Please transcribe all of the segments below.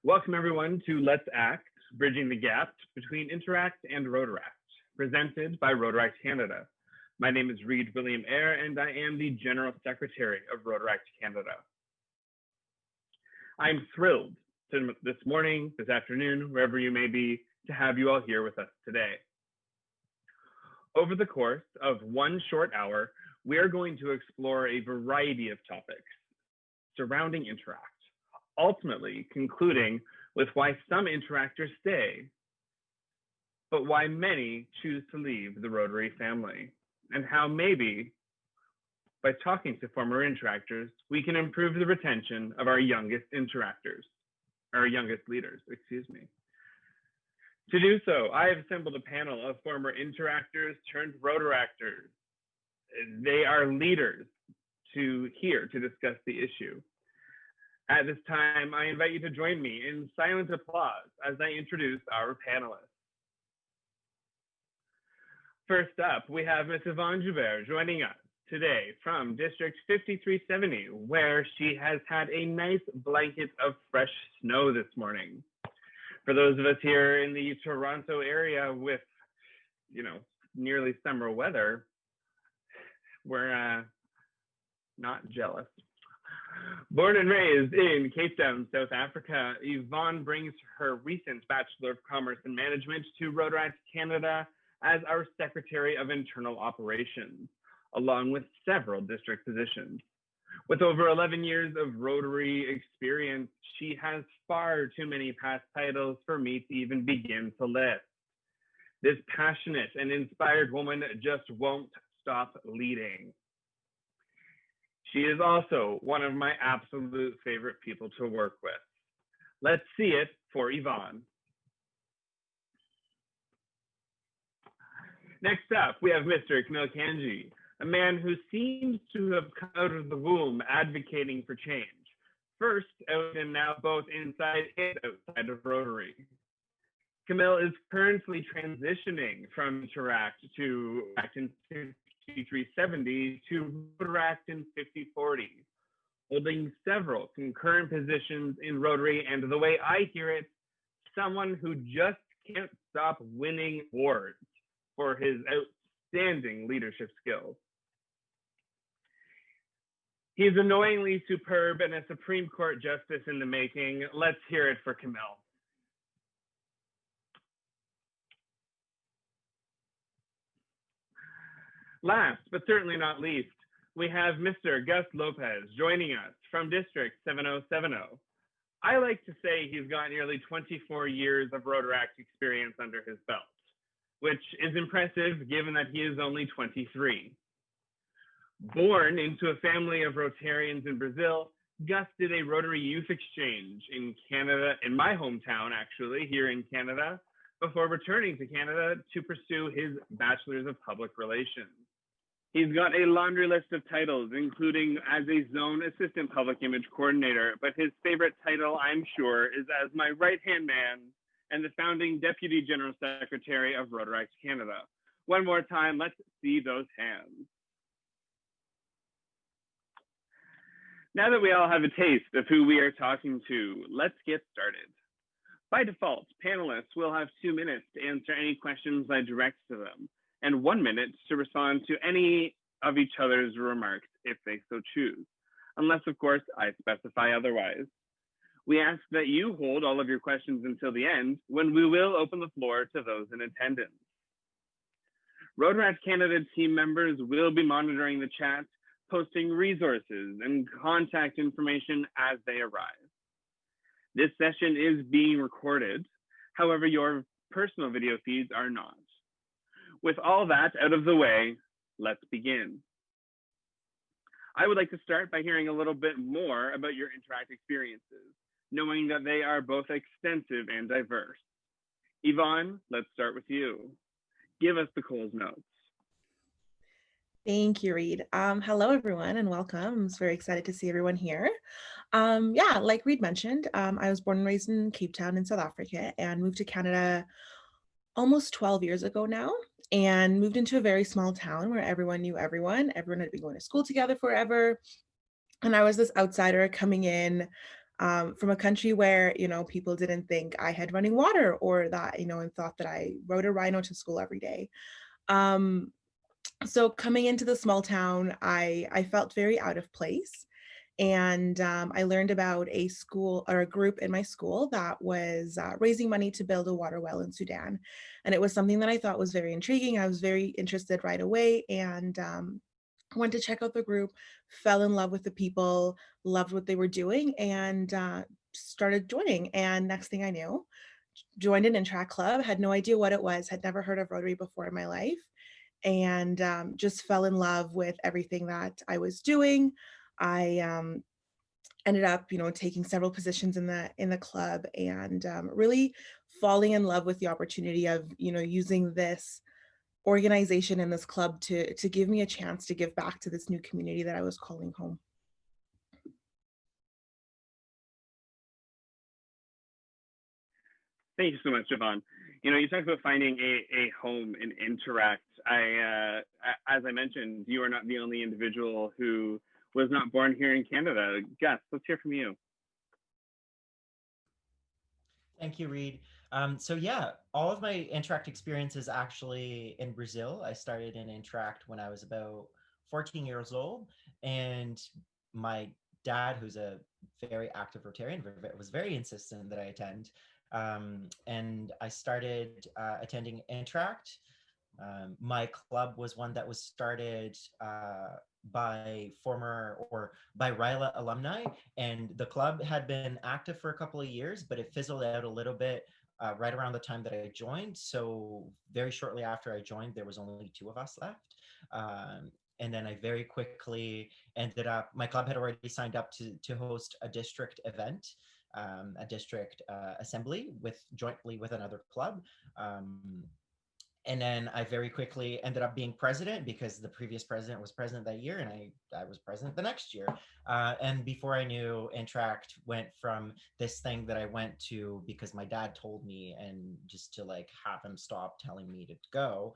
Welcome everyone to Let's Act, Bridging the Gap between Interact and Rotaract, presented by Rotaract Canada. My name is Reid William Eyre and I am the General Secretary of Rotaract Canada. I'm thrilled this morning, this afternoon, wherever you may be, to have you all here with us today. Over the course of one short hour, we are going to explore a variety of topics surrounding Interact, ultimately concluding with why some interactors stay, but why many choose to leave the Rotary family, and how maybe by talking to former interactors, we can improve the retention of our youngest leaders, excuse me. To do so, I have assembled a panel of former interactors turned Rotaractors. They are leaders here to discuss the issue. At this time, I invite you to join me in silent applause as I introduce our panelists. First up, we have Ms. Yvonne Joubert joining us today from District 5370, where she has had a nice blanket of fresh snow this morning. For those of us here in the Toronto area with, nearly summer weather, we're not jealous. Born and raised in Cape Town, South Africa, Yvonne brings her recent Bachelor of Commerce and Management to Rotaract Canada as our Secretary of Internal Operations, along with several district positions. With over 11 years of Rotary experience, she has far too many past titles for me to even begin to list. This passionate and inspired woman just won't stop leading. She is also one of my absolute favorite people to work with. Let's see it for Yvonne. Next up, we have Mr. Camille Kanji, a man who seems to have come out of the womb advocating for change. First out and now both inside and outside of Rotary. Camille is currently transitioning from Interact to Interact in 5370 to Rotaract in 5040, holding several concurrent positions in Rotary, and the way I hear it, someone who just can't stop winning awards for his outstanding leadership skills. He's annoyingly superb and a Supreme Court justice in the making. Let's hear it for Camille. Last, but certainly not least, we have Mr. Gus Lopez joining us from District 7070. I like to say he's got nearly 24 years of Rotaract experience under his belt, which is impressive given that he is only 23. Born into a family of Rotarians in Brazil, Gus did a Rotary Youth Exchange in Canada, in my hometown actually, here in Canada, before returning to Canada to pursue his Bachelor's of Public Relations. He's got a laundry list of titles, including as a Zone Assistant Public Image Coordinator, but his favorite title, I'm sure, is as my right-hand man and the founding Deputy General Secretary of Rotaract Canada. One more time, let's see those hands. Now that we all have a taste of who we are talking to, let's get started. By default, panelists will have 2 minutes to answer any questions I direct to them, and 1 minute to respond to any of each other's remarks if they so choose, unless of course I specify otherwise. We ask that you hold all of your questions until the end, when we will open the floor to those in attendance. Rotaract Canada team members will be monitoring the chat, posting resources and contact information as they arrive. This session is being recorded, however, your personal video feeds are not. With all that out of the way, let's begin. I would like to start by hearing a little bit more about your Interact experiences, knowing that they are both extensive and diverse. Yvonne, let's start with you. Give us the Coles Notes. Thank you, Reid. Hello, everyone, and welcome. I'm very excited to see everyone here. Like Reid mentioned, I was born and raised in Cape Town in South Africa and moved to Canada almost 12 years ago now, and moved into a very small town where everyone knew everyone. Everyone had been going to school together forever. And I was this outsider coming in, from a country where, people didn't think I had running water or that, and thought that I rode a rhino to school every day. Um, so coming into the small town, I felt very out of place. And I learned about a school or a group in my school that was raising money to build a water well in Sudan. And it was something that I thought was very intriguing. I was very interested right away and went to check out the group, fell in love with the people, loved what they were doing, and started joining. And next thing I knew, joined an Interact club, had no idea what it was, had never heard of Rotary before in my life, and just fell in love with everything that I was doing. I ended up, taking several positions in the club and really falling in love with the opportunity of, using this organization and this club to give me a chance to give back to this new community that I was calling home. Thank you so much, Javon. You talked about finding a home in Interact. As I mentioned, you are not the only individual who was not born here in Canada. Gus, let's hear from you. Thank you, Reed. So yeah, all of my Interact experiences actually in Brazil. I started in Interact when I was about 14 years old, and my dad, who's a very active Rotarian, was very insistent that I attend. And I started attending Interact. My club was one that was started by RILA alumni, and the club had been active for a couple of years, but it fizzled out a little bit right around the time that I joined. So very shortly after I joined, there was only 2 of us left. And then I very quickly ended up, my club had already signed up to host a district event, a district assembly jointly with another club. And then I very quickly ended up being president because the previous president was president that year, and I was president the next year. And before I knew, Interact went from this thing that I went to because my dad told me, and just to like have him stop telling me to go,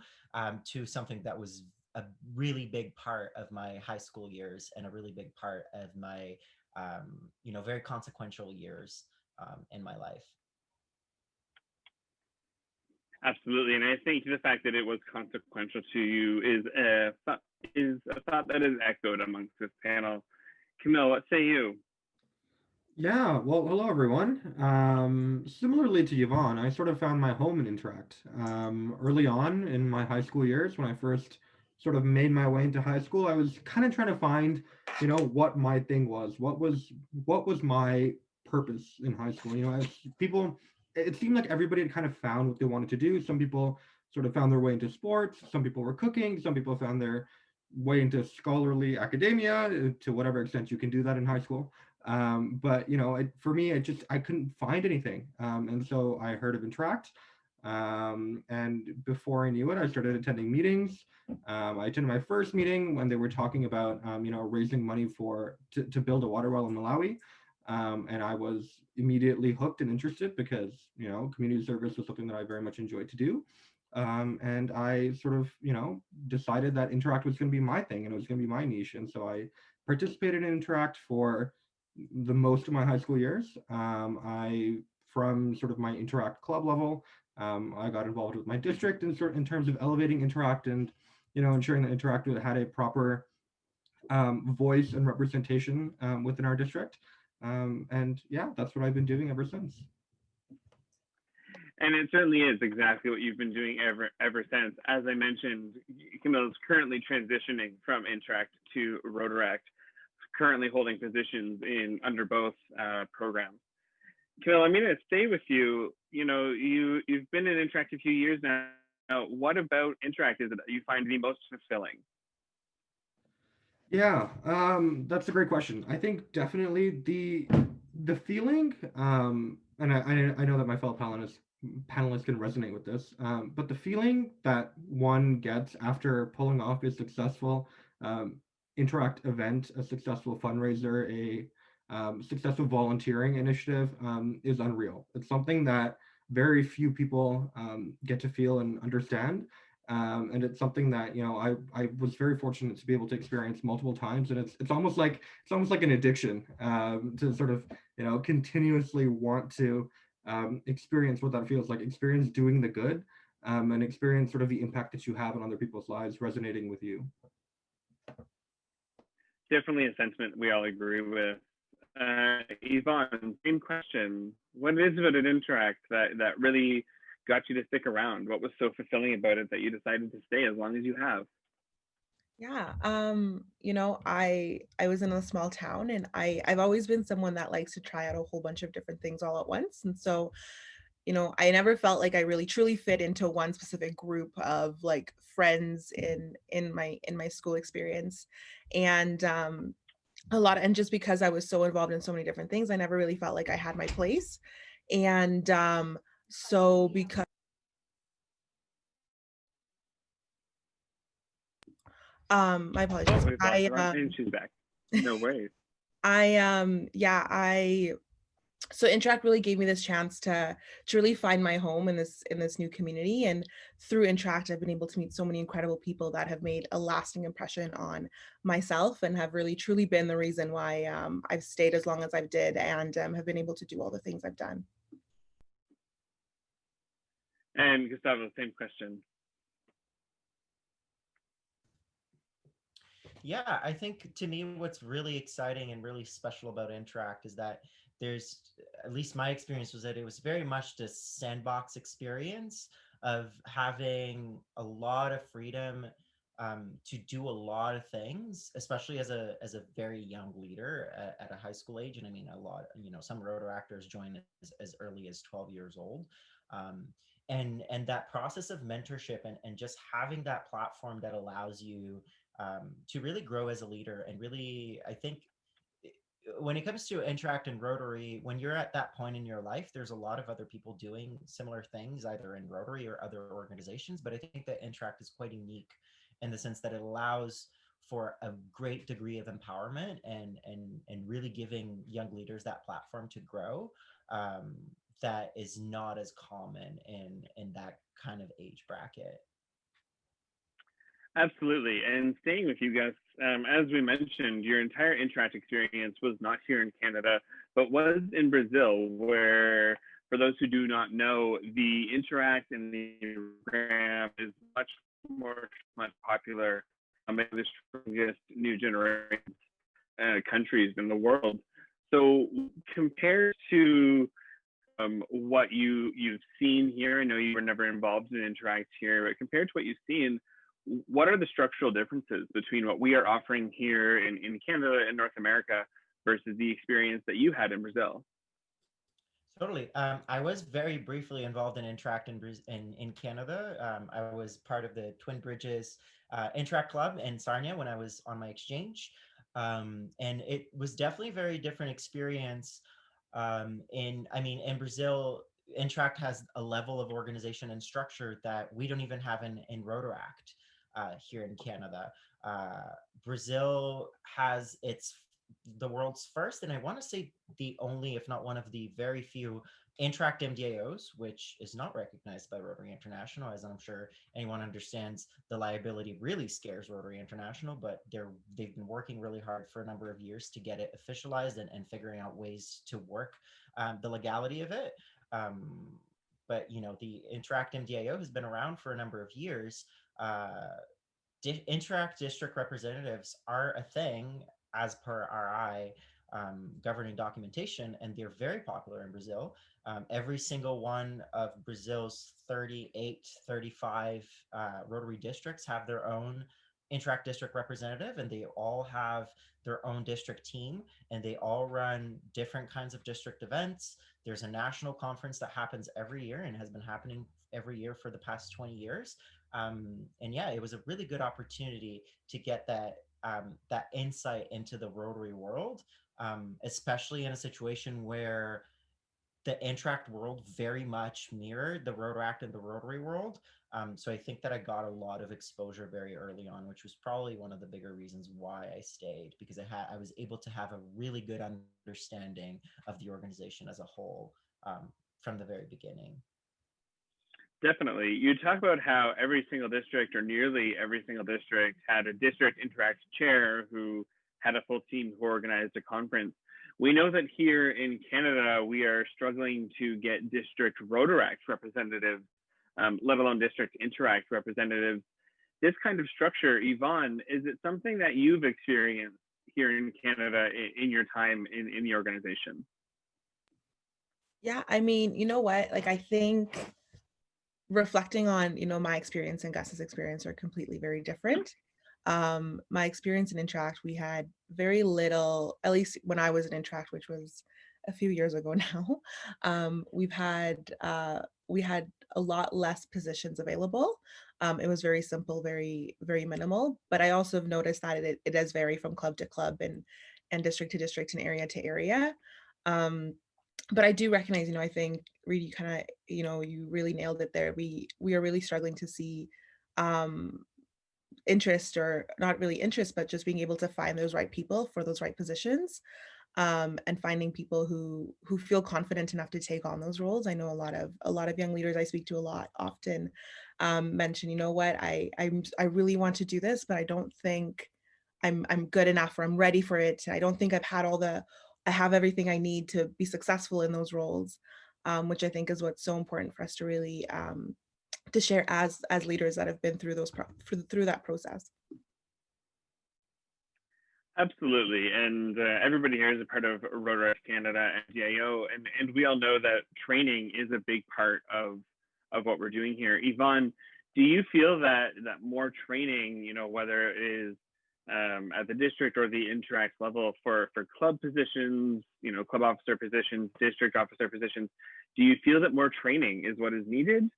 to something that was a really big part of my high school years and a really big part of my, very consequential years in my life. Absolutely, and I think the fact that it was consequential to you is a thought that is echoed amongst this panel. Camille, what say you? Yeah, well, hello everyone. Similarly to Yvonne, I sort of found my home in Interact. Early on in my high school years, when I first sort of made my way into high school, I was kind of trying to find, what my thing was. What was my purpose in high school? As people, it seemed like everybody had kind of found what they wanted to do. Some people sort of found their way into sports. Some people were cooking. Some people found their way into scholarly academia, to whatever extent you can do that in high school. But for me, I couldn't find anything, and so I heard of Interact, and before I knew it, I started attending meetings. I attended my first meeting when they were talking about raising money to build a water well in Malawi, and I was immediately hooked and interested because community service was something that I very much enjoyed to do. And I sort of, decided that Interact was going to be my thing and it was going to be my niche. And so I participated in Interact for the most of my high school years. From sort of my Interact club level, I got involved with my district in terms of elevating Interact and, ensuring that Interact had a proper voice and representation within our district. And yeah, that's what I've been doing ever since. And it certainly is exactly what you've been doing ever since. As I mentioned, Camille is currently transitioning from Interact to Rotaract, currently holding positions under both programs. Camille, I'm going to stay with you. You've been in Interact a few years now. What about Interact is it that you find the most fulfilling? Yeah, that's a great question. I think definitely the feeling, and I know that my fellow panelists can resonate with this, but the feeling that one gets after pulling off a successful Interact event, a successful fundraiser, a successful volunteering initiative is unreal. It's something that very few people get to feel and understand. And it's something that, you know, I was very fortunate to be able to experience multiple times, and it's almost like an addiction, to sort of, you know, continuously want to experience what that feels like, experience doing the good, and experience sort of the impact that you have on other people's lives resonating with you. Definitely a sentiment we all agree with. Yvonne, same question. What is it at Interact that really got you to stick around? What was so fulfilling about it that you decided to stay as long as you have? Yeah, you know, I was in a small town, and I've always been someone that likes to try out a whole bunch of different things all at once. And so, you know, I never felt like I really truly fit into one specific group of like friends in my school experience. And and just because I was so involved in so many different things, I never really felt like I had my place. And so because my apologies. Oh, we've lost her, and she's back. No worries. Yeah, so Interact really gave me this chance to really find my home in this new community. And through Interact, I've been able to meet so many incredible people that have made a lasting impression on myself and have really truly been the reason why I've stayed as long as I've did, and have been able to do all the things I've done. And Gustavo, same question. Yeah, I think to me, what's really exciting and really special about Interact is that there's, at least my experience was that it was very much this sandbox experience of having a lot of freedom to do a lot of things, especially as a very young leader at a high school age. And I mean, a lot, you know, some Rotaractors join as early as 12 years old. And that process of mentorship and just having that platform that allows you to really grow as a leader. And really, I think when it comes to Interact and Rotary, when you're at that point in your life, there's a lot of other people doing similar things, either in Rotary or other organizations. But I think that Interact is quite unique in the sense that it allows for a great degree of empowerment and really giving young leaders that platform to grow. That is not as common in that kind of age bracket. Absolutely. And staying with you guys, as we mentioned, your entire Interact experience was not here in Canada, but was in Brazil, where, for those who do not know, the Interact and the program is much much popular among the strongest new generation countries in the world. So compared to what you've seen here, I know you were never involved in Interact here, but compared to what you've seen, what are the structural differences between what we are offering here in Canada and North America versus the experience that you had in Brazil? Totally. I was very briefly involved in Interact in Canada. I was part of the Twin Bridges Interact Club in Sarnia when I was on my exchange. And it was definitely a very different experience. In Brazil, Interact has a level of organization and structure that we don't even have in Rotaract here in Canada. Brazil has the world's first, and I want to say the only, if not one of the very few Interact MDAOs, which is not recognized by Rotary International, as I'm sure anyone understands. The liability really scares Rotary International, but they've been working really hard for a number of years to get it officialized and figuring out ways to work the legality of it. But you know, the Interact MDAO has been around for a number of years. Interact district representatives are a thing as per RI governing documentation, and they're very popular in Brazil. Every single one of Brazil's 38, 35 Rotary districts have their own Interact district representative, and they all have their own district team, and they all run different kinds of district events. There's a national conference that happens every year and has been happening every year for the past 20 years. And yeah, it was a really good opportunity to get that insight into the Rotary world, especially in a situation where the Interact world very much mirrored the Rotaract and the Rotary world. So I think that I got a lot of exposure very early on, which was probably one of the bigger reasons why I stayed, because I was able to have a really good understanding of the organization as a whole from the very beginning. Definitely. You talk about how every single district, or nearly every single district, had a district Interact chair who had a full team who organized a conference. We know that here in Canada, we are struggling to get district Rotaract representatives, let alone district Interact representatives. This kind of structure, Yvonne, is it something that you've experienced here in Canada in your time in the organization? Yeah, I mean, you know what? Like, I think reflecting on, my experience and Gus's experience are completely very different. My experience in Interact, we had very little, at least when I was in Interact, which was a few years ago now. We had a lot less positions available. It was very simple, very, very minimal. But I also have noticed that it does vary from club to club and district to district and area to area. But I do recognize, I think Reed, you kind of, you really nailed it there. We are really struggling to see interest, or not really interest, but just being able to find those right people for those right positions, and finding people who feel confident enough to take on those roles. I know a lot of young leaders I speak to a lot often mention, you know what, I really want to do this, but I don't think I'm good enough, or I'm ready for it. I don't think I have everything I need to be successful in those roles, which I think is what's so important for us to really to share as leaders that have been through through that process. Absolutely, and everybody here is a part of Rotaract Canada and DIO, and we all know that training is a big part of what we're doing here. Yvonne, do you feel that more training, whether it is at the district or the Interact level for club positions, club officer positions, district officer positions, do you feel that more training is what is needed?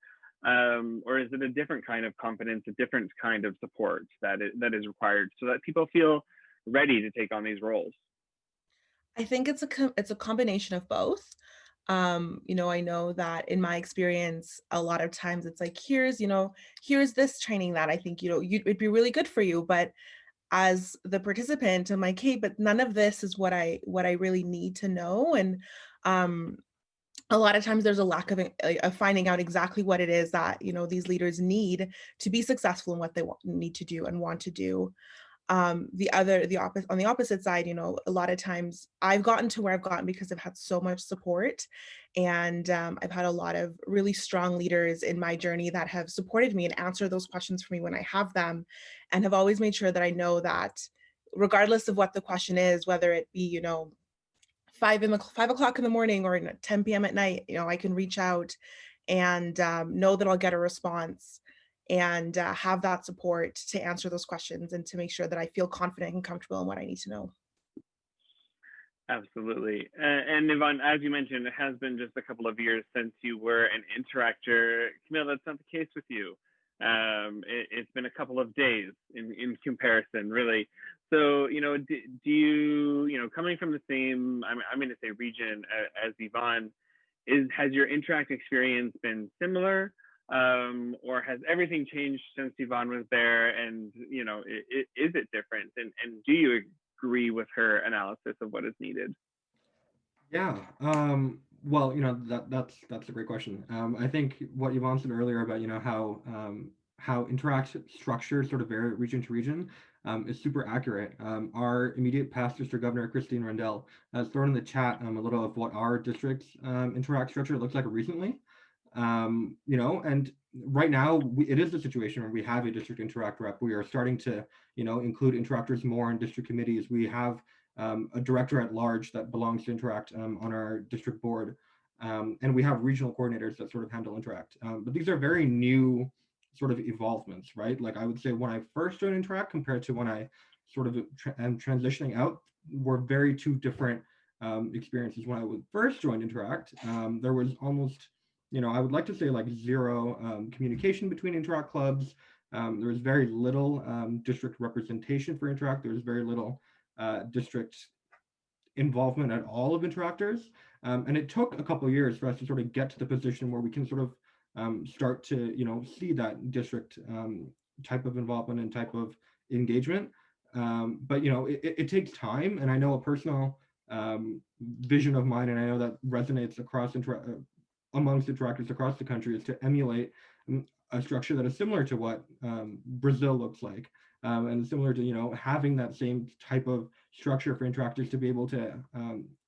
Or is it a different kind of confidence, a different kind of support that is required so that people feel ready to take on these roles? I think it's a combination of both. I know that in my experience, a lot of times it's like, here's this training that I think, it'd be really good for you. But as the participant, I'm like, hey, but none of this is what I really need to know. And a lot of times there's a lack of finding out exactly what it is that, these leaders need to be successful in what they need to do and want to do. On the opposite side, a lot of times I've gotten to where I've gotten because I've had so much support, and I've had a lot of really strong leaders in my journey that have supported me and answered those questions for me when I have them, and have always made sure that I know that regardless of what the question is, whether it be 5 o'clock in the morning or 10 p.m. at night, I can reach out and know that I'll get a response, and have that support to answer those questions and to make sure that I feel confident and comfortable in what I need to know. Absolutely. And Yvonne, as you mentioned, it has been just a couple of years since you were an interactor. Camille, that's not the case with you. It's been a couple of days in comparison, really. So, do you, coming from the same, I'm going to say region as Yvonne, has your Interact experience been similar? Or has everything changed since Yvonne was there? And, is it different? And do you agree with her analysis of what is needed? Yeah. Well, that's a great question. I think what Yvonne said earlier about, how Interact structure sort of vary region to region is super accurate. Our immediate past district governor, Christine Rendell, has thrown in the chat a little of what our district's Interact structure looks like recently. And right now it is a situation where we have a district Interact rep. We are starting to, include interactors more in district committees. We have a director at large that belongs to Interact on our district board. And we have regional coordinators that sort of handle Interact. But these are very new sort of evolvements, right? Like I would say when I first joined Interact compared to when I sort of am transitioning out, were very two different experiences. When I would first join Interact, there was almost, I would like to say like zero communication between Interact clubs. There was very little district representation for Interact. There was very little district involvement at all of interactors. And it took a couple of years for us to sort of get to the position where we can sort of start to, see that district type of involvement and type of engagement. But, it takes time. And I know a personal vision of mine, and I know that resonates across amongst interactors across the country, is to emulate a structure that is similar to what Brazil looks like, and similar to, you know, having that same type of structure for Interactors to be able to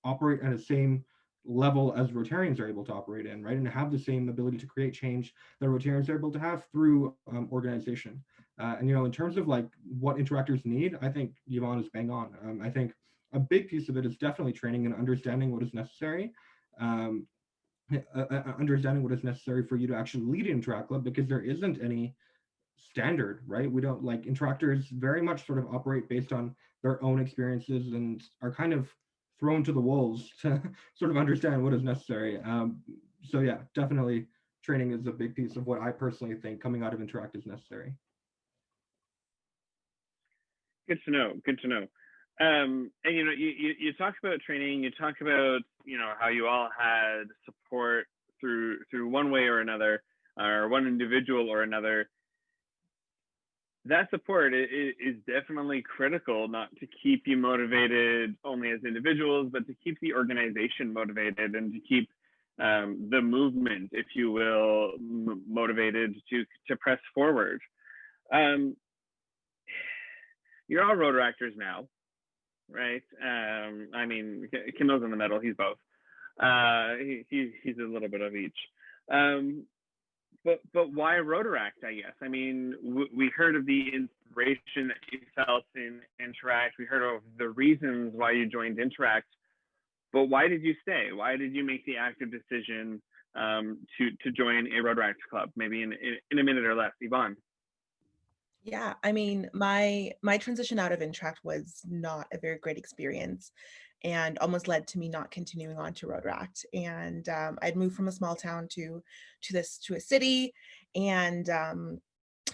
operate at the same level as Rotarians are able to operate in, right? And have the same ability to create change that Rotarians are able to have through organization. And, you know, in terms of like what Interactors need, I think Yvonne is bang on. I think a big piece of it is definitely training and understanding what is necessary. Understanding what is necessary for you to actually lead an Interact Club, because there isn't any standard, right? We don't, like, Interactors very much sort of operate based on their own experiences and are kind of thrown to the wolves to sort of understand what is necessary. So yeah, definitely training is a big piece of what I personally think coming out of Interact is necessary. Good to know. Good to know. And you know, you talk about training. You talk about, you know, how you all had support through one way or another, or one individual or another. That support is definitely critical, not to keep you motivated only as individuals, but to keep the organization motivated and to keep the movement, if you will, motivated to press forward. You're all Rotaractors now, right? I mean, Kimmel's in the middle. He's both. He's a little bit of each. But why Rotaract, I guess? I mean, we heard of the inspiration that you felt in Interact. We heard of the reasons why you joined Interact. But why did you stay? Why did you make the active decision to join a Rotaract club? Maybe in a minute or less, Yvonne. Yeah, I mean, my transition out of Interact was not a very great experience, and almost led to me not continuing on to Rotaract. And I'd moved from a small town to a city, and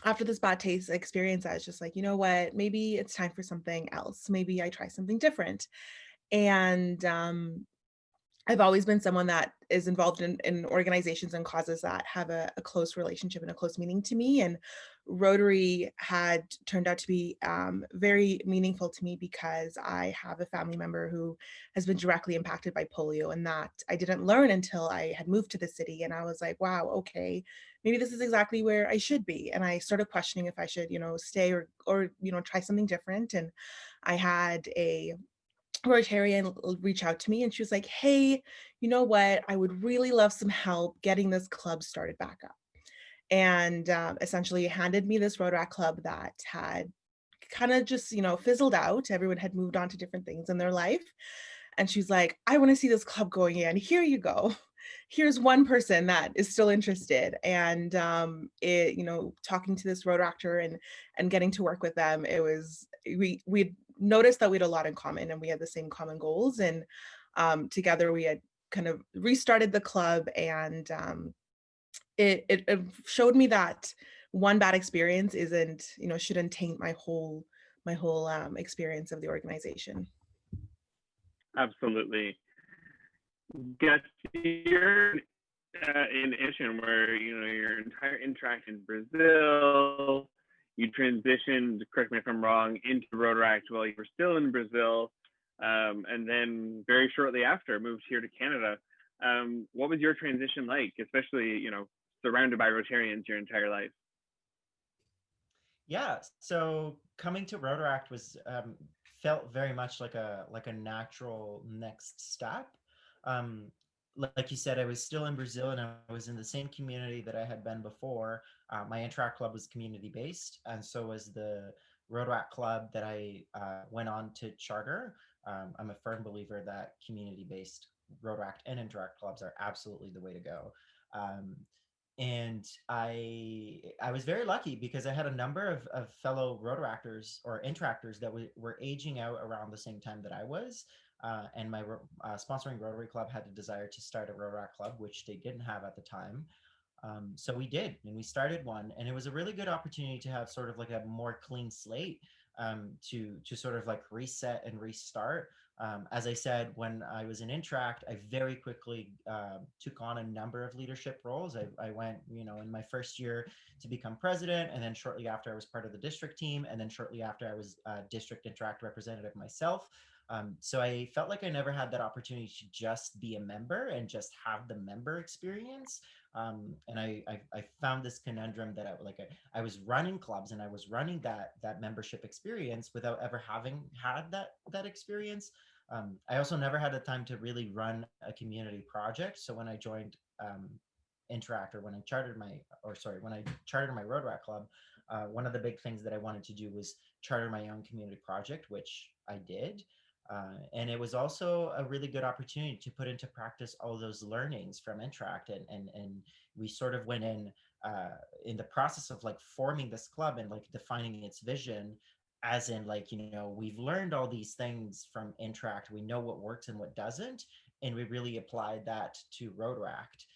after this bad taste experience, I was just like, you know what, maybe it's time for something else. Maybe I try something different. And I've always been someone that is involved in organizations and causes that have a close relationship and a close meaning to me. And Rotary had turned out to be very meaningful to me because I have a family member who has been directly impacted by polio, and that I didn't learn until I had moved to the city. And I was like, wow, okay, maybe this is exactly where I should be. And I started questioning if I should, you know, stay or you know, try something different. And I had a Rotarian reach out to me, and she was like, hey, you know what, I would really love some help getting this club started back up. And essentially handed me this Rotaract club that had kind of just, you know, fizzled out. Everyone had moved on to different things in their life. And she's like, I want to see this club going in. Here you go. Here's one person that is still interested. And it, you know, talking to this Rotaractor and getting to work with them, it was, we noticed that we had a lot in common and we had the same common goals. And together we had kind of restarted the club. And it showed me that one bad experience isn't, you know, shouldn't taint my whole experience of the organization. Absolutely. Get your in Asian, where, you know, your entire Interact in Brazil, you transitioned, correct me if I'm wrong, into Rotaract while you were still in Brazil, and then very shortly after moved here to Canada. What was your transition like, especially, you know, surrounded by Rotarians your entire life? Yeah, so coming to Rotaract was felt very much like a natural next step. Like you said, I was still in Brazil and I was in the same community that I had been before. My Interact club was community based, and so was the Rotaract club that I went on to charter. I'm a firm believer that community based Rotaract and Interact clubs are absolutely the way to go. And I was very lucky because I had a number of fellow Rotaractors or Interactors that were aging out around the same time that I was. And my sponsoring Rotary Club had a desire to start a Rotaract club, which they didn't have at the time. So we did, and we started one, and it was a really good opportunity to have sort of like a more clean slate, to sort of like reset and restart. As I said, when I was in Interact, I very quickly took on a number of leadership roles. I went, you know, in my first year to become president, and then shortly after I was part of the district team, and then shortly after I was district Interact representative myself. So I felt like I never had that opportunity to just be a member and just have the member experience. And I found this conundrum that I was running clubs and I was running that membership experience without ever having had that experience. I also never had the time to really run a community project. So when I joined Interact, or when I chartered my Rotaract club, one of the big things that I wanted to do was charter my own community project, which I did. And it was also a really good opportunity to put into practice all those learnings from Interact. And we sort of went in the process of like forming this club and like defining its vision, as in like, we've learned all these things from Interact. We know what works and what doesn't. And we really applied that to Rotaract.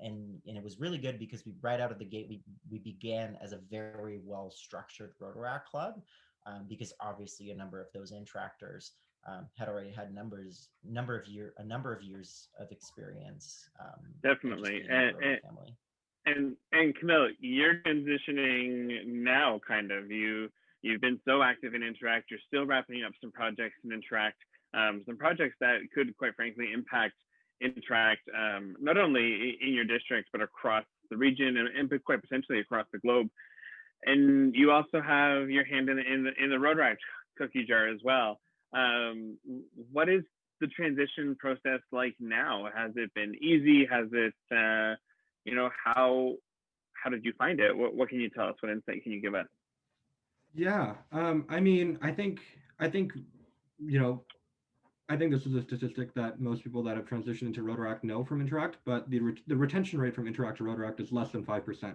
And it was really good because we right out of the gate, we began as a very well structured Rotaract club, because obviously a number of those Interactors had already had a number of years of experience. Definitely. And Camille, you're transitioning now, kind of. You've been so active in Interact. You're still wrapping up some projects in Interact, some projects that could, quite frankly, impact Interact, not only in your district, but across the region and quite potentially across the globe. And you also have your hand in the Rotaract cookie jar as well. What is the transition process like now? Has it been easy? Has it, how did you find it? What can you tell us? What insight can you give us? Yeah, I mean, I think this is a statistic that most people that have transitioned into Rotaract know from Interact, but the retention rate from Interact to Rotaract is less than 5%,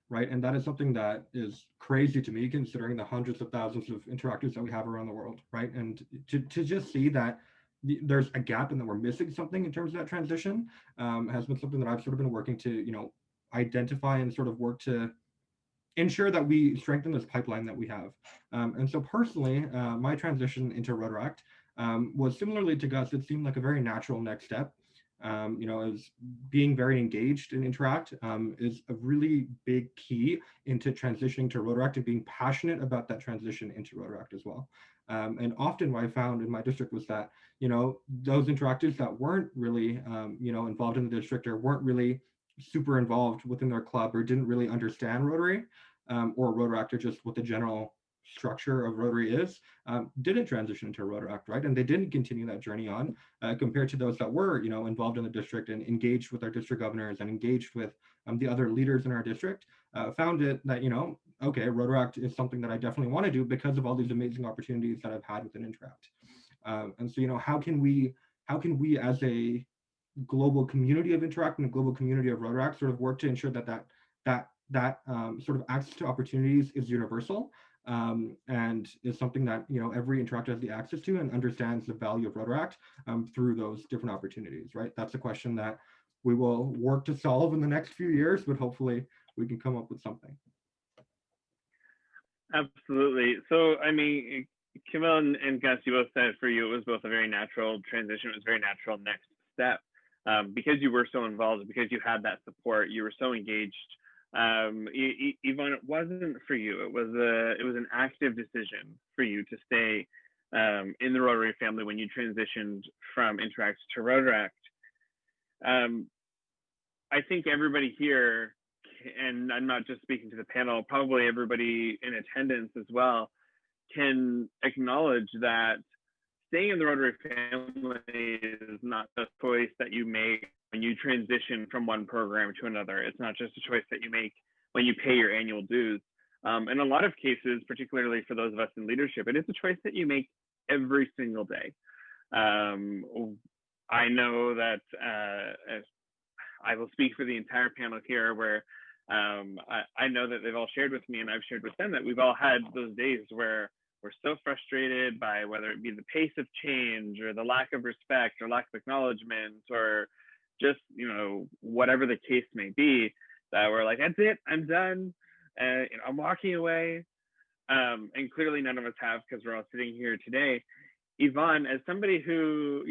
right? And that is something that is crazy to me, considering the hundreds of thousands of Interactors that we have around the world, right? And to just see that there's a gap and that we're missing something in terms of that transition has been something that I've sort of been working to, identify and sort of work to ensure that we strengthen this pipeline that we have. And so personally, my transition into Rotaract was similarly to Gus. It seemed like a very natural next step. As being very engaged in Interact is a really big key into transitioning to Rotaract and being passionate about that transition into Rotaract as well. And often what I found in my district was that, those Interactors that weren't really, involved in the district or weren't really super involved within their club or didn't really understand Rotary or Rotaract, or just what the general structure of Rotary is, didn't transition into Rotaract, right? And they didn't continue that journey on compared to those that were, involved in the district and engaged with our district governors and engaged with the other leaders in our district, found it that, okay, Rotaract is something that I definitely want to do because of all these amazing opportunities that I've had within Interact. And so, how can we as a global community of Interact and a global community of Rotaract sort of work to ensure that sort of access to opportunities is universal, and is something that every Interactor has the access to and understands the value of Rotaract through those different opportunities, right? That's a question that we will work to solve in the next few years, but hopefully we can come up with something. Absolutely. So, I mean, Camille and Gus, you both said for you it was both a very natural transition. It was a very natural next step because you were so involved, because you had that support, you were so engaged. Yvonne, it wasn't for you. It was an active decision for you to stay in the Rotary family when you transitioned from Interact to Rotaract. I think everybody here, and I'm not just speaking to the panel, probably everybody in attendance as well, can acknowledge that staying in the Rotary family is not a choice that you make when you transition from one program to another. It's not just a choice that you make when you pay your annual dues. In a lot of cases, particularly for those of us in leadership, it is a choice that you make every single day. I know that I will speak for the entire panel here, where I know that they've all shared with me, and I've shared with them, that we've all had those days where we're so frustrated by whether it be the pace of change or the lack of respect or lack of acknowledgement or just, whatever the case may be, that we're like, that's it, I'm done, I'm walking away. And clearly none of us have, because we're all sitting here today. Yvonne, as somebody who,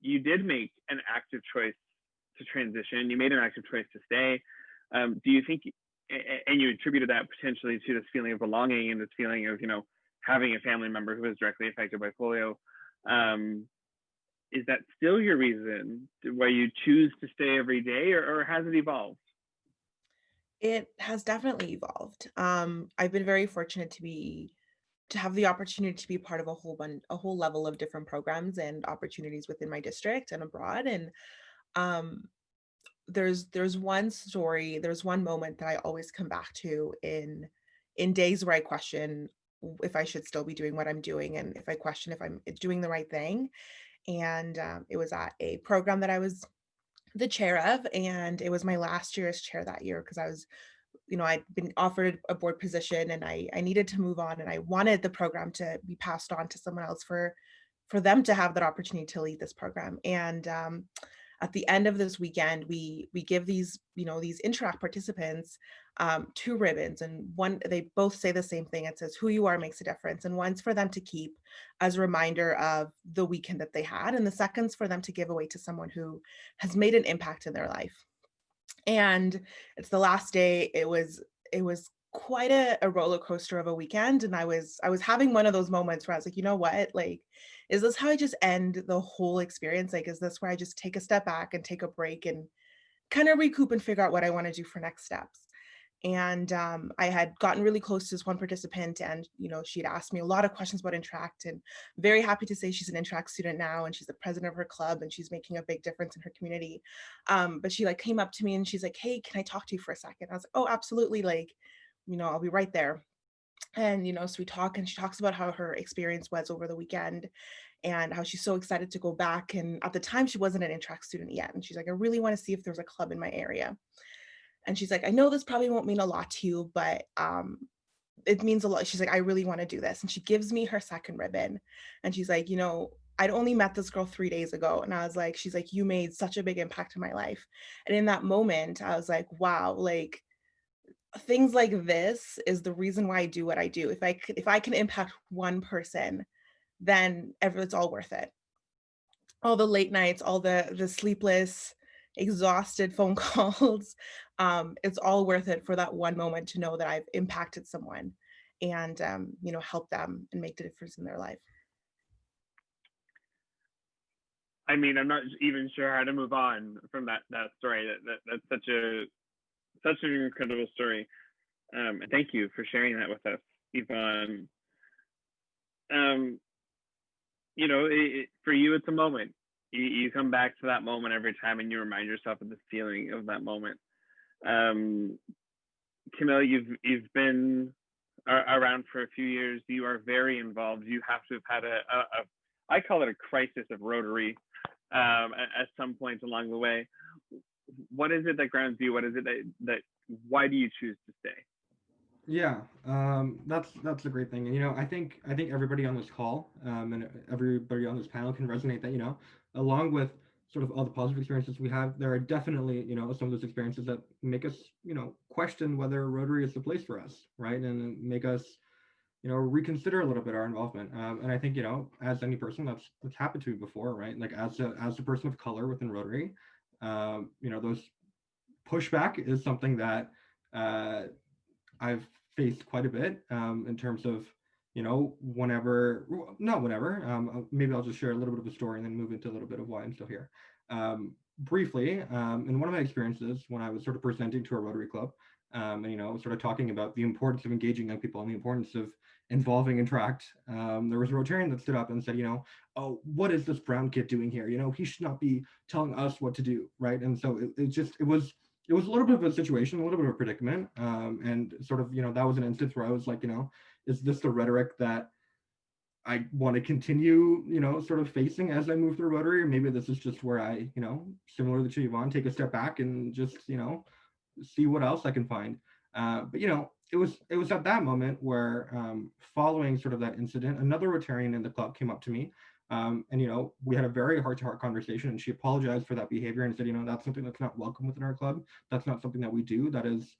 you did make an active choice to transition, you made an active choice to stay. Do you think, and you attributed that potentially to this feeling of belonging and this feeling of, having a family member who is directly affected by polio, Is that still your reason why you choose to stay every day, or has it evolved? It has definitely evolved. I've been very fortunate to have the opportunity to be part of a whole level of different programs and opportunities within my district and abroad. And um, there's one moment that I always come back to in days where I question if I should still be doing what I'm doing, and if I question if I'm doing the right thing. And it was at a program that I was the chair of, and it was my last year as chair that year because I was, I'd been offered a board position, and I needed to move on, and I wanted the program to be passed on to someone else for them to have that opportunity to lead this program. And at the end of this weekend, we give these, these Interact participants 2 ribbons, and one, they both say the same thing. It says, "Who you are makes a difference," and one's for them to keep as a reminder of the weekend that they had, and the second's for them to give away to someone who has made an impact in their life. And it's the last day. It was quite a roller coaster of a weekend, and I was having one of those moments where I was like, you know what, like, is this how I just end the whole experience? Like, is this where I just take a step back and take a break and kind of recoup and figure out what I want to do for next steps? And I had gotten really close to this one participant, and she'd asked me a lot of questions about Interact, and very happy to say she's an Interact student now, and she's the president of her club, and she's making a big difference in her community. But she like came up to me and she's like, "Hey, can I talk to you for a second?" I was like, "Oh, absolutely, like, I'll be right there." And so we talk, and she talks about how her experience was over the weekend and how she's so excited to go back. And at the time she wasn't an Interact student yet, and she's like, "I really want to see if there's a club in my area." And she's like, "I know this probably won't mean a lot to you, but it means a lot." She's like, "I really want to do this." And she gives me her second ribbon. And she's like, "I'd only met this girl 3 days ago." And I was like, she's like, "You made such a big impact in my life." And in that moment, I was like, wow, like, things like this is the reason why I do what I do. If I can impact one person, then it's all worth it. All the late nights, all the sleepless, exhausted phone calls, it's all worth it for that one moment to know that I've impacted someone and help them and make the difference in their life. I mean, I'm not even sure how to move on from that story. That's such an incredible story. And thank you for sharing that with us, Yvonne. For you, it's a moment. You come back to that moment every time, and you remind yourself of the feeling of that moment. Camille, you've been around for a few years. You are very involved. You have to have had I call it a crisis of Rotary at some point along the way. What is it that grounds you? What is it that why do you choose to stay? Yeah, that's a great thing. And I think everybody on this call and everybody on this panel can resonate that along with sort of all the positive experiences we have, there are definitely some of those experiences that make us question whether Rotary is the place for us, right? And make us reconsider a little bit our involvement. And I think as any person that's happened to me before, right? Like as a person of color within Rotary, those pushback is something that I've faced quite a bit in terms of, maybe I'll just share a little bit of a story and then move into a little bit of why I'm still here. Briefly, in one of my experiences when I was sort of presenting to a Rotary club, and, sort of talking about the importance of engaging young people and the importance of involving Interact, there was a Rotarian that stood up and said, "Oh, what is this brown kid doing here? He should not be telling us what to do," right? And so it was a little bit of a situation, a little bit of a predicament. And sort of, that was an instance where I was like, is this the rhetoric that I want to continue, sort of facing as I move through Rotary? Or maybe this is just where I, similar to Yvonne, take a step back and just, see what else I can find. But, it was at that moment where following sort of that incident, another Rotarian in the club came up to me. And we had a very heart-to-heart conversation, and she apologized for that behavior and said, that's something that's not welcome within our club. That's not something that we do. That is,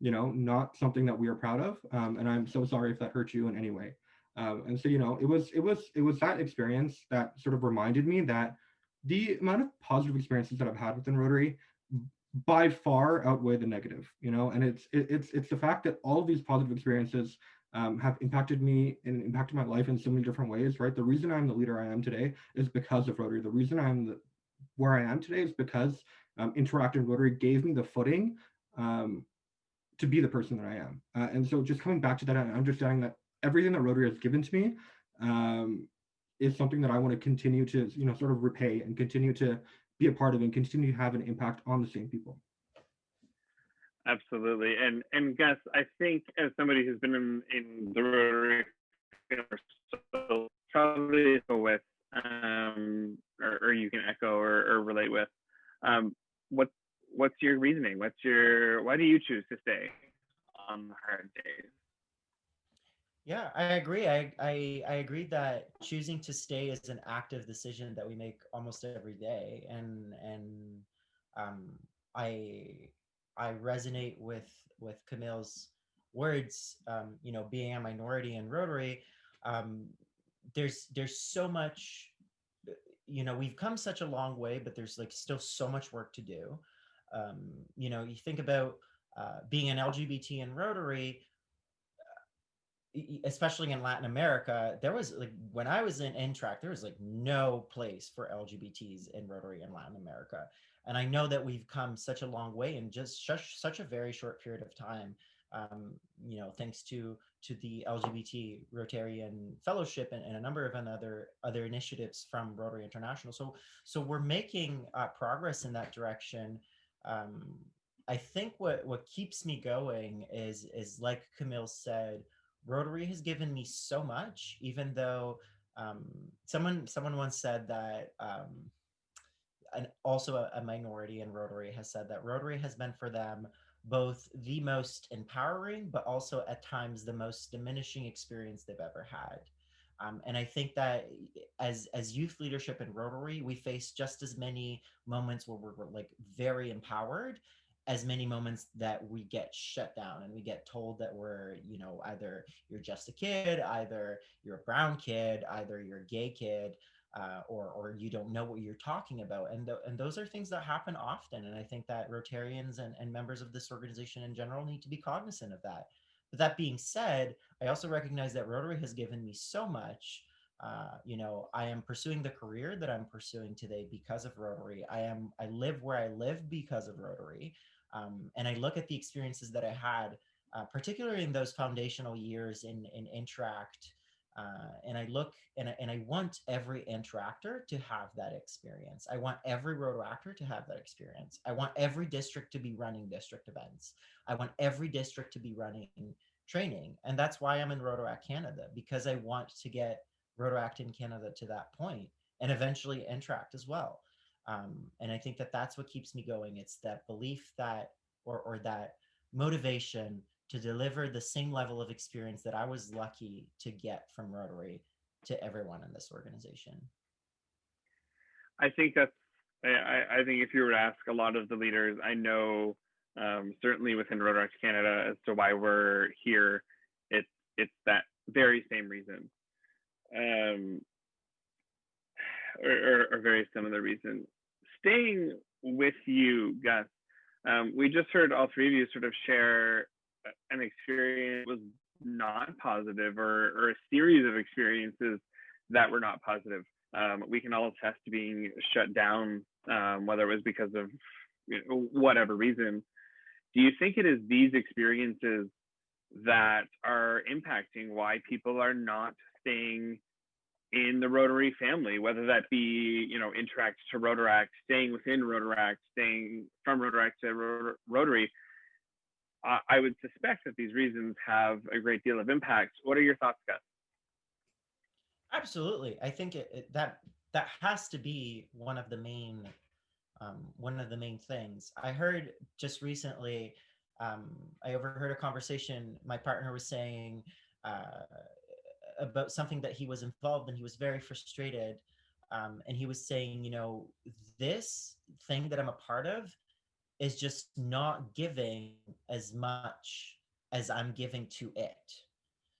not something that we are proud of. And I'm so sorry if that hurt you in any way. And so, it was that experience that sort of reminded me that the amount of positive experiences that I've had within Rotary by far outweigh the negative, and it's the fact that all of these positive experiences have impacted me and impacted my life in so many different ways, right? The reason I'm the leader I am today is because of Rotary. The reason where I am today is because Interact and Rotary gave me the footing to be the person that I am. And so just coming back to that and understanding that everything that Rotary has given to me is something that I want to continue to, sort of repay and continue to be a part of and continue to have an impact on the same people. Absolutely. And Gus, I think as somebody who's been in the Rotary so probably with or you can echo or relate with what's your reasoning? Why do you choose to stay on the hard days? Yeah, I agree. I agree that choosing to stay is an active decision that we make almost every day, and I resonate with Camille's words. Being a minority in Rotary, there's so much. We've come such a long way, but there's like still so much work to do. You think about being an LGBT in Rotary, especially in Latin America. There was like, when I was in Interact, there was like no place for LGBTs in Rotary in Latin America. And I know that we've come such a long way in just such a very short period of time. Thanks to the LGBT Rotarian Fellowship and a number of other initiatives from Rotary International. So we're making progress in that direction. I think what keeps me going is like Camille said, Rotary has given me so much, even though someone once said that, and also a minority in Rotary has said that Rotary has been for them both the most empowering, but also at times the most diminishing experience they've ever had. And I think that as youth leadership in Rotary, we face just as many moments where we're like very empowered, as many moments that we get shut down and we get told that we're, either you're just a kid, either you're a brown kid, either you're a gay kid, or you don't know what you're talking about. And those are things that happen often. And I think that Rotarians and members of this organization in general need to be cognizant of that. But that being said, I also recognize that Rotary has given me so much. I am pursuing the career that I'm pursuing today because of Rotary. I live where I live because of Rotary. And I look at the experiences that I had, particularly in those foundational years in Interact, and I look and I want every interactor to have that experience. I want every Rotaractor to have that experience. I want every district to be running district events. I want every district to be running training. And that's why I'm in Rotaract Canada, because I want to get Rotaract in Canada to that point, and eventually Interact as well. And I think that that's what keeps me going. It's that belief that, or that motivation to deliver the same level of experience that I was lucky to get from Rotary to everyone in this organization. I think that's, I think if you were to ask a lot of the leaders, I know certainly within Rotaract Canada as to why we're here, it's that very same reason. Or very similar reason. Staying with you, Gus, we just heard all three of you sort of share an experience that was not positive, or a series of experiences that were not positive. We can all attest to being shut down, whether it was because of whatever reason. Do you think it is these experiences that are impacting why people are not staying in the Rotary family, whether that be, Interact to Rotaract, staying within Rotaract, staying from Rotaract to Rotary? I would suspect that these reasons have a great deal of impact. What are your thoughts, Gus? Absolutely. I think that has to be one of the main things. I heard just recently, I overheard a conversation my partner was saying about something that he was involved in. He was very frustrated. And he was saying, this thing that I'm a part of is just not giving as much as I'm giving to it.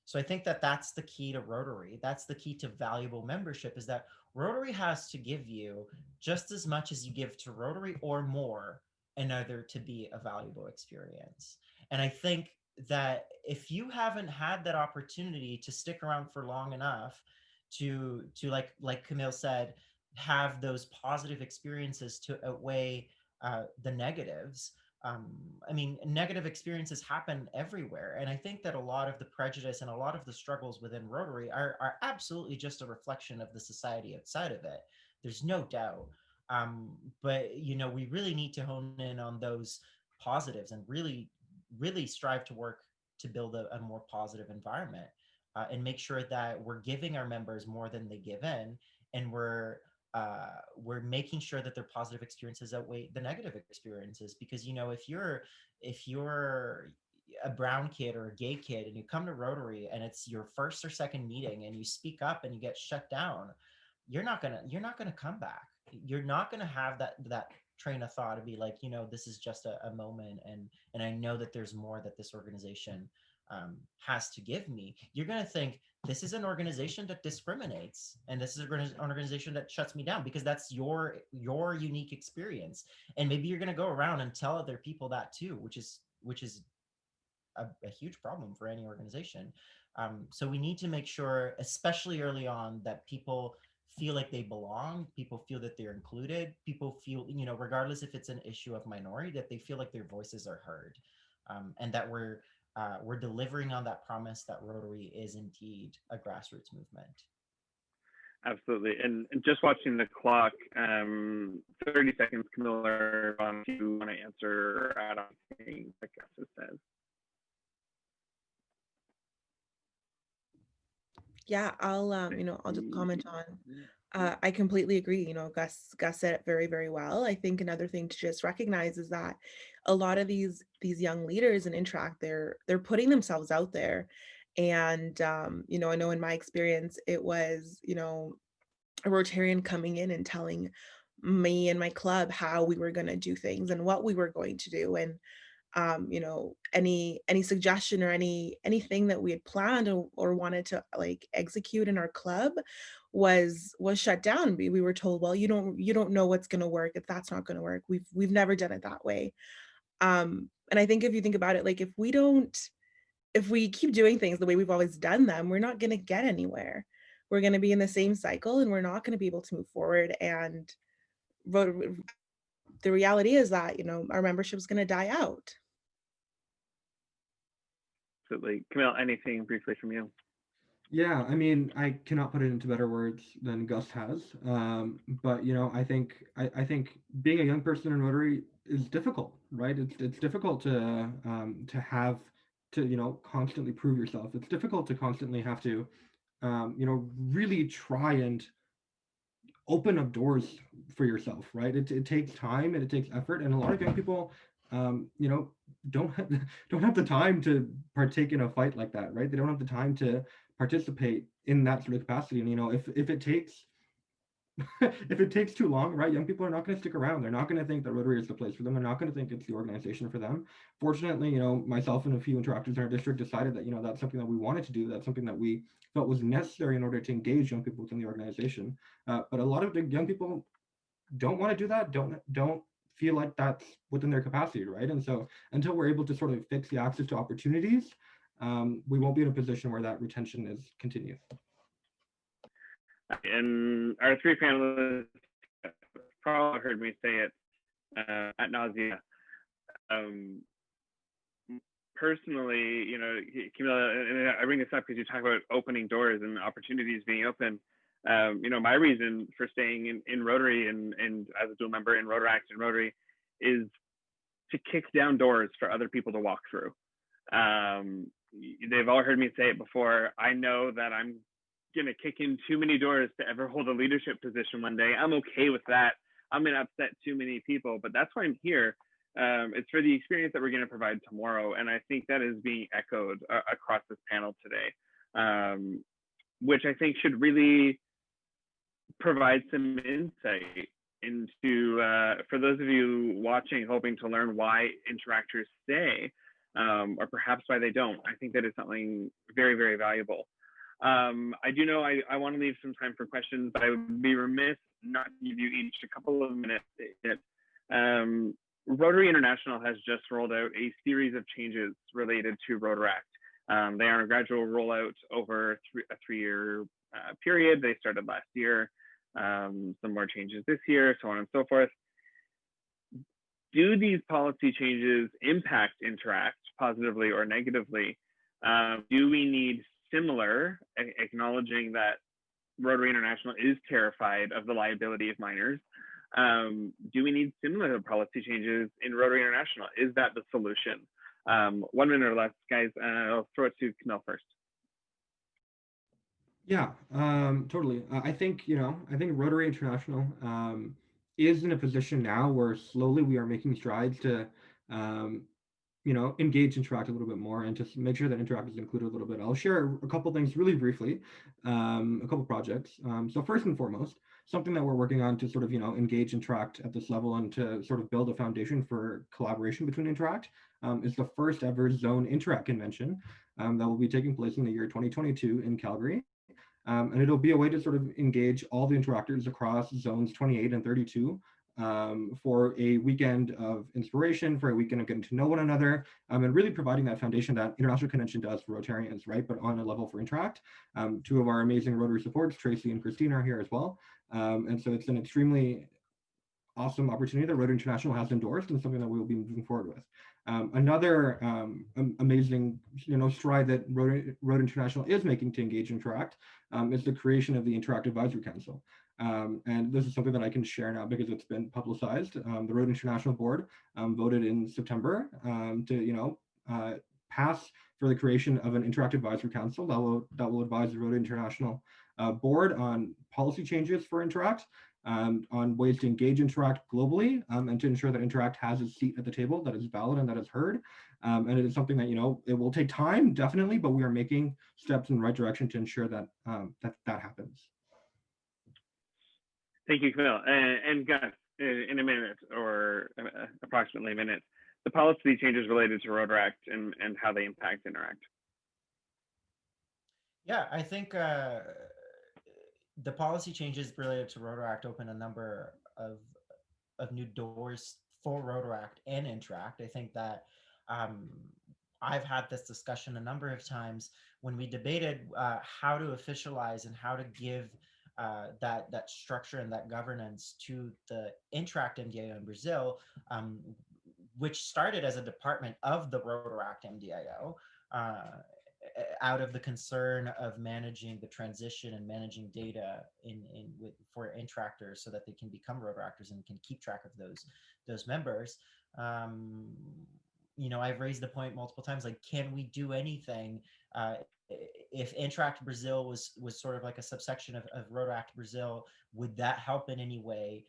So I think that that's the key to Rotary. That's the key to valuable membership, is that Rotary has to give you just as much as you give to Rotary or more in order to be a valuable experience. And I think that if you haven't had that opportunity to stick around for long enough to like Camille said, have those positive experiences to outweigh the negatives. I mean, negative experiences happen everywhere. And I think that a lot of the prejudice and a lot of the struggles within Rotary are absolutely just a reflection of the society outside of it. There's no doubt. But, you know, we really need to hone in on those positives and really strive to work to build a more positive environment, and make sure that we're giving our members more than they give in, and we're making sure that their positive experiences outweigh the negative experiences. Because, you know, if you're a brown kid or a gay kid and you come to Rotary and it's your first or second meeting and you speak up and you get shut down, you're not gonna come back. You're not gonna have that train of thought to be like, you know, this is just a moment, and I know that there's more that this organization has to give me. You're going to think this is an organization that discriminates, and this is an organization that shuts me down, because that's your unique experience. And maybe you're going to go around and tell other people that too, which is a huge problem for any organization. So we need to make sure, especially early on, that people feel like they belong, people feel that they're included, people feel, you know, regardless if it's an issue of minority, that they feel like their voices are heard, and that we're delivering on that promise that Rotary is indeed a grassroots movement. Absolutely. And just watching the clock, 30 seconds, Camilla, if you want to answer or add on anything that Gus says. Yeah, I'll just comment on. I completely agree. You know, Gus said it very, very well. I think another thing to just recognize is that a lot of these young leaders in Interact, they're putting themselves out there. And you know, I know in my experience, it was, you know, a Rotarian coming in and telling me and my club how we were going to do things and what we were going to do. And you know, any suggestion or anything that we had planned or wanted to like execute in our club was shut down. We were told, well, you don't know what's going to work, if that's not going to work. We've never done it that way. And I think if you think about it, like if we keep doing things the way we've always done them, we're not going to get anywhere. We're going to be in the same cycle and we're not going to be able to move forward. And the reality is that, you know, our membership is going to die out. Absolutely. Camille, anything briefly from you? Yeah, I mean, I cannot put it into better words than Gus has. But you know, I think being a young person in Rotary is difficult, right? It's difficult to have to, you know, constantly prove yourself. It's difficult to constantly have to you know, really try and open up doors for yourself, right? It takes time and it takes effort, and a lot of young people, you know, don't have the time to partake in a fight like that, right? They don't have the time to participate in that sort of capacity. And you know, if it takes if it takes too long, right, young people are not going to stick around. They're not going to think that Rotary is the place for them. They're not going to think it's the organization for them. Fortunately, you know, myself and a few interactors in our district decided that, you know, that's something that we wanted to do. That's something that we felt was necessary in order to engage young people within the organization. But a lot of the young people don't want to do that. Don't feel like that's within their capacity, right? And so until we're able to sort of fix the access to opportunities, we won't be in a position where that retention is continuous. And our three panelists probably heard me say it ad nauseam. Personally, you know, Camilla, and I bring this up because you talk about opening doors and opportunities being open. You know, my reason for staying in Rotary and as a dual member in Rotaract and Rotary is to kick down doors for other people to walk through. They've all heard me say it before. I know that I'm going to kick in too many doors to ever hold a leadership position one day. I'm okay with that. I'm going to upset too many people, but that's why I'm here. It's for the experience that we're going to provide tomorrow. And I think that is being echoed across this panel today, which I think should really provide some insight into, for those of you watching, hoping to learn why Interactors stay, or perhaps why they don't. I think that is something very, very valuable. I do know I want to leave some time for questions, but I would be remiss not to give you each a couple of minutes. Rotary International has just rolled out a series of changes related to Rotaract. They are a gradual rollout over a three-year period. They started last year, some more changes this year, so on and so forth. Do these policy changes impact Interact positively or negatively? Do we need similar, acknowledging that Rotary International is terrified of the liability of minors? Do we need similar policy changes in Rotary International? Is that the solution? 1 minute or less, guys. I'll throw it to Camille first. Yeah, totally. I think Rotary International is in a position now where slowly we are making strides to engage Interact a little bit more and to make sure that Interact is included a little bit. I'll share a couple things really briefly, a couple projects. So first and foremost, something that we're working on to sort of engage Interact at this level and to sort of build a foundation for collaboration between Interact is the first ever Zone Interact convention that will be taking place in the year 2022 in Calgary. And it'll be a way to sort of engage all the interactors across zones 28 and 32 for a weekend of inspiration, for a weekend of getting to know one another, and really providing that foundation that International Convention does for Rotarians, right? But on a level for Interact. Two of our amazing Rotary supports, Tracy and Christine, are here as well. And so it's an extremely awesome opportunity that Rotary International has endorsed and something that we will be moving forward with. Another amazing stride that Rotary International is making to engage Interact is the creation of the Interact Advisory Council. And this is something that I can share now because it's been publicized. The Rotary International Board voted in September to pass for the creation of an Interact Advisory Council that will advise the Rotary International Board on policy changes for Interact, on ways to engage Interact globally, and to ensure that Interact has a seat at the table that is valid and that is heard. And it is something that, it will take time, definitely, but we are making steps in the right direction to ensure that that happens. Thank you, Camille. And Gus, in a minute or approximately a minute, the policy changes related to Rotaract and how they impact Interact. Yeah, I think the policy changes related to Rotaract open a number of new doors for Rotaract and Interact. I think that I've had this discussion a number of times when we debated how to officialize and how to give that structure and that governance to the Interact MDIO in Brazil, which started as a department of the Rotaract MDIO. Out of the concern of managing the transition and managing data for Interactors so that they can become Rotaractors and can keep track of those members. I've raised the point multiple times, like, can we do anything if Interact Brazil was sort of like a subsection of Rotaract Brazil? Would that help in any way?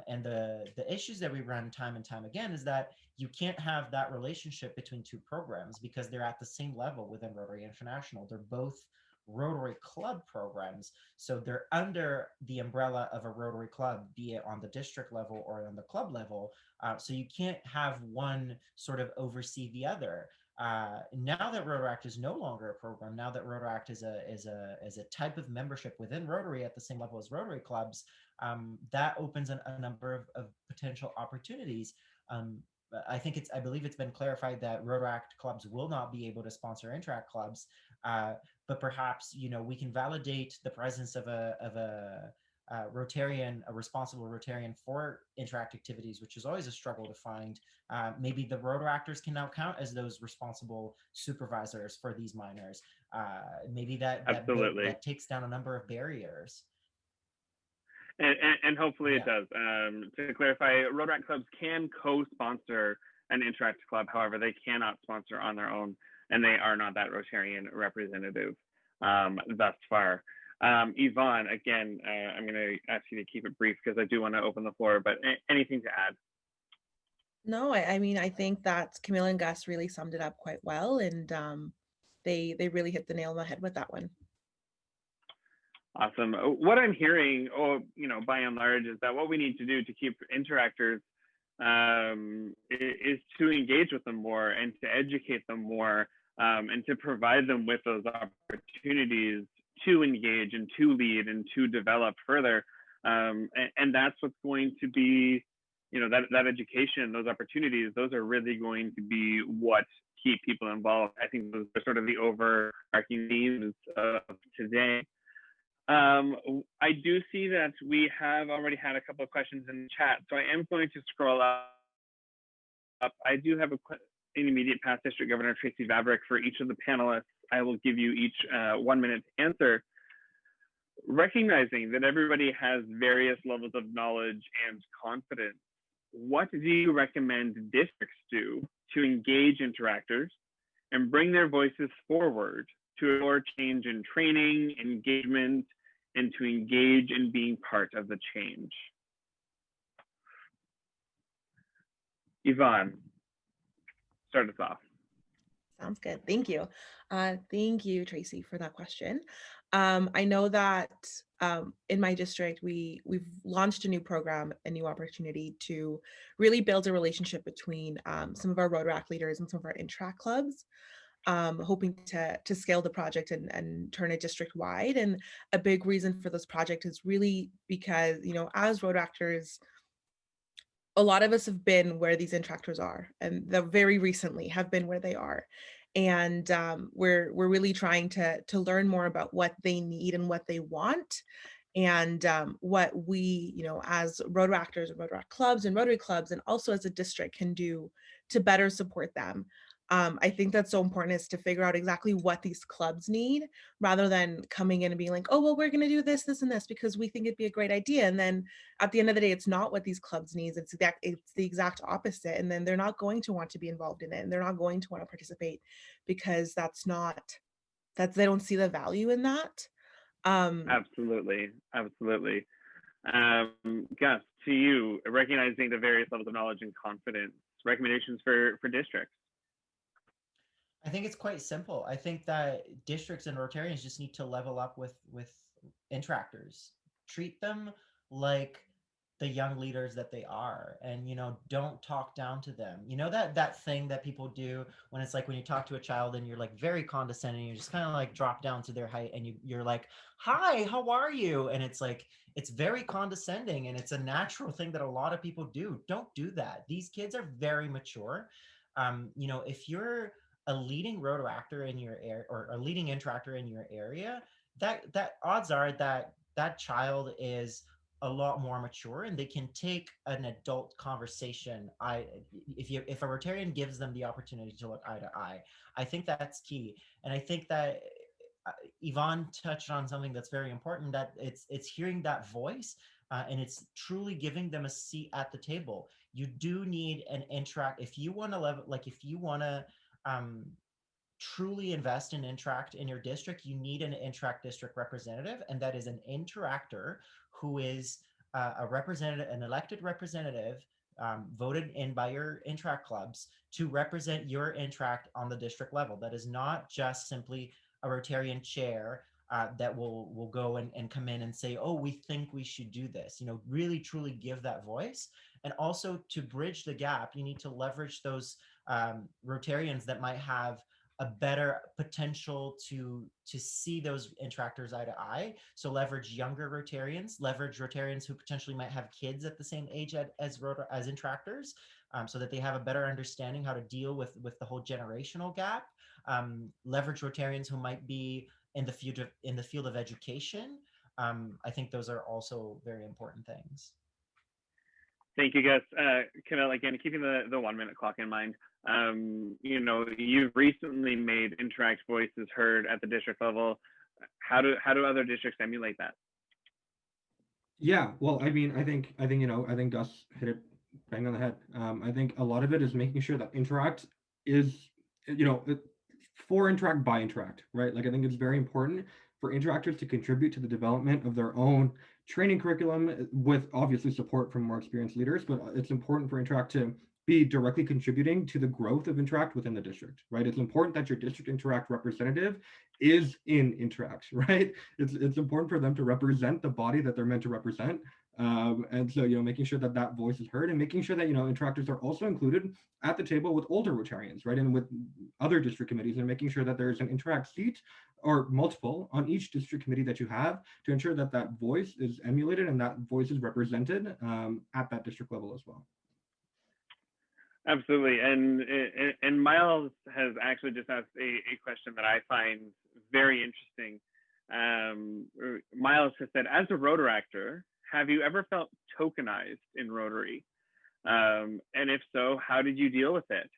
And the issues that we run time and time again is that you can't have that relationship between two programs because they're at the same level within Rotary International. They're both Rotary Club programs. So they're under the umbrella of a Rotary Club, be it on the district level or on the club level. So you can't have one sort of oversee the other. Now that Rotaract is no longer a program, now that Rotaract is a type of membership within Rotary at the same level as Rotary clubs, that opens a number of potential opportunities. I believe it's been clarified that Rotaract clubs will not be able to sponsor Interact clubs, but perhaps we can validate the presence of a Rotarian, a responsible Rotarian for Interact activities, which is always a struggle to find. Maybe the Rotaractors can now count as those responsible supervisors for these minors. Maybe that takes down a number of barriers. And hopefully it does. To clarify, Rotaract clubs can co-sponsor an Interact club. However, they cannot sponsor on their own, and they are not that Rotarian representative thus far. Yvonne, again, I'm going to ask you to keep it brief because I do want to open the floor, but anything to add? No, I mean, I think that Camille and Gus really summed it up quite well, and they really hit the nail on the head with that one. Awesome. What I'm hearing, by and large, is that what we need to do to keep Interactors is to engage with them more and to educate them more and to provide them with those opportunities to engage and to lead and to develop further. And that's what's going to be that education, those opportunities, those are really going to be what keep people involved. I think those are sort of the overarching themes of today. I do see that we have already had a couple of questions in the chat, so I am going to scroll up. I do have an immediate past district governor, Tracy Vavrick, for each of the panelists. I will give you each 1 minute to answer. Recognizing that everybody has various levels of knowledge and confidence, what do you recommend districts do to engage interactors and bring their voices forward to explore change in training, engagement, and to engage in being part of the change? Yvonne, start us off. Sounds good. Thank you. Thank you, Tracy, for that question. I know that in my district, we've launched a new program, a new opportunity to really build a relationship between some of our Rotaract leaders and some of our Interact clubs, hoping to scale the project and turn it district wide. And a big reason for this project is really because, as Rotaractors, a lot of us have been where these Interactors are, and very recently have been where they are. And we're really trying to learn more about what they need and what they want, and what we, as Rotaractors and Rotaract clubs and Rotary clubs, and also as a district, can do to better support them. I think that's so important, is to figure out exactly what these clubs need, rather than coming in and being like, oh, well, we're going to do this, this, and this because we think it'd be a great idea. And then at the end of the day, it's not what these clubs need. It's the exact opposite. And then they're not going to want to be involved in it. And they're not going to want to participate because they don't see the value in that. Absolutely. Gus, to you, recognizing the various levels of knowledge and confidence, recommendations for districts. I think it's quite simple. I think that districts and Rotarians just need to level up with Interactors. Treat them like the young leaders that they are, and don't talk down to them. That thing that people do when it's like when you talk to a child and you're like very condescending, you just kind of like drop down to their height and you're like, hi, how are you? And it's like, it's very condescending, and it's a natural thing that a lot of people do. Don't do that. These kids are very mature. If you're a leading Rotaractor in your area or a leading Interactor in your area, that odds are that child is a lot more mature and they can take an adult conversation. If a Rotarian gives them the opportunity to look eye to eye, I think that's key. And I think that Yvonne touched on something that's very important, that it's hearing that voice, and it's truly giving them a seat at the table. You do need an Interact if you want to truly invest in Interact in your district. You need an Interact district representative, and that is an Interactor who is a representative, an elected representative, voted in by your Interact clubs to represent your Interact on the district level. That is not just simply a Rotarian chair that will go and come in and say, oh, we think we should do this. Really truly give that voice. And also, to bridge the gap, you need to leverage those Rotarians that might have a better potential to see those Interactors eye to eye. So leverage younger Rotarians, leverage Rotarians who potentially might have kids at the same age as Interactors, so that they have a better understanding how to deal with the whole generational gap. Leverage Rotarians who might be in the field of education. I think those are also very important things. Thank you, Gus. Camille, again, keeping the 1 minute clock in mind, you've recently made Interact voices heard at the district level. How do other districts emulate that? Yeah, well, I think Gus hit it bang on the head. I think a lot of it is making sure that Interact is, for Interact by Interact, right? Like, I think it's very important for Interactors to contribute to the development of their own training curriculum with obviously support from more experienced leaders, but it's important for Interact to be directly contributing to the growth of Interact within the district, right? It's important that your district Interact representative is in Interact, right? It's important for them to represent the body that they're meant to represent. And so, making sure that voice is heard, and making sure that, Interactors are also included at the table with older Rotarians, right? And with other district committees, and making sure that there's an Interact seat or multiple on each district committee that you have to ensure that voice is emulated and that voice is represented at that district level as well. Absolutely. And Miles has actually just asked a question that I find very interesting. Miles has said, as a Rotaractor, have you ever felt tokenized in Rotary? And if so, how did you deal with it?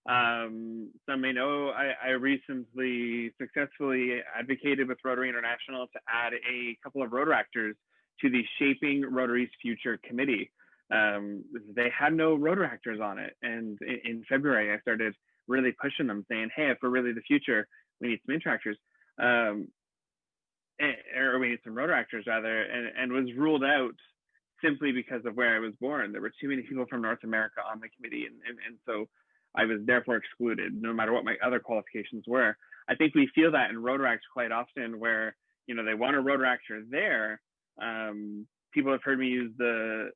Some may know I recently successfully advocated with Rotary International to add a couple of Rotaractors to the Shaping Rotary's Future Committee. They had no Rotaractors on it. And in February, I started really pushing them, saying, hey, if we're really the future, we need some Interactors. Or we need some Rotaractors rather, and was ruled out simply because of where I was born. There were too many people from North America on the committee, and so I was therefore excluded, no matter what my other qualifications were. I think we feel that in Rotaract quite often, where they want a Rotaractor there. People have heard me use the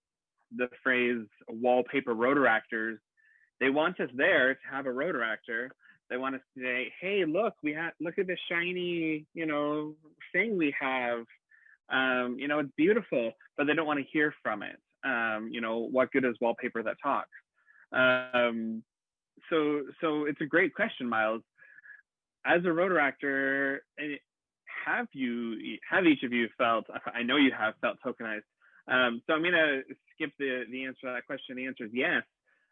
phrase wallpaper Rotaractors. They want us there to have a Rotaractor. They want us to say, hey, look at this shiny, thing we have. It's beautiful, but they don't want to hear from it. What good is wallpaper that talks? So it's a great question, Miles. As a Rotaractor, have each of you felt, I know you have felt tokenized. So I'm going to skip the answer to that question. The answer is yes.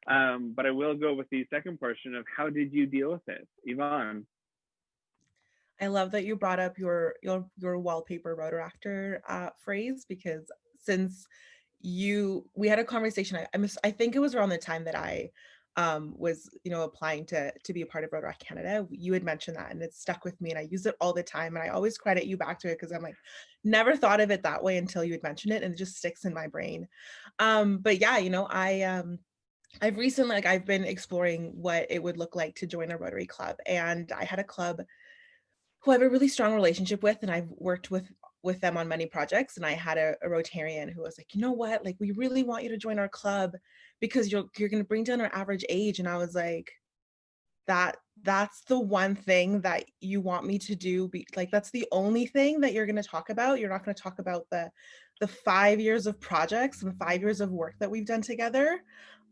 But I will go with the second portion of how did you deal with it, Yvonne? I love that you brought up your wallpaper Rotaractor phrase, because since we had a conversation, I think it was around the time that I was applying to be a part of Rotaract Canada. You had mentioned that, and it stuck with me, and I use it all the time, and I always credit you back to it, because I'm like, never thought of it that way until you had mentioned it, and it just sticks in my brain. But yeah, I've recently, I've been exploring what it would look like to join a Rotary club, and I had a club who I have a really strong relationship with, and I've worked with them on many projects. And I had a Rotarian who was like, you know what, like, we really want you to join our club because you're going to bring down our average age. And I was like, that's the one thing that you want me to do? Like, that's the only thing that you're going to talk about? You're not going to talk about the 5 years of projects and 5 years of work that we've done together?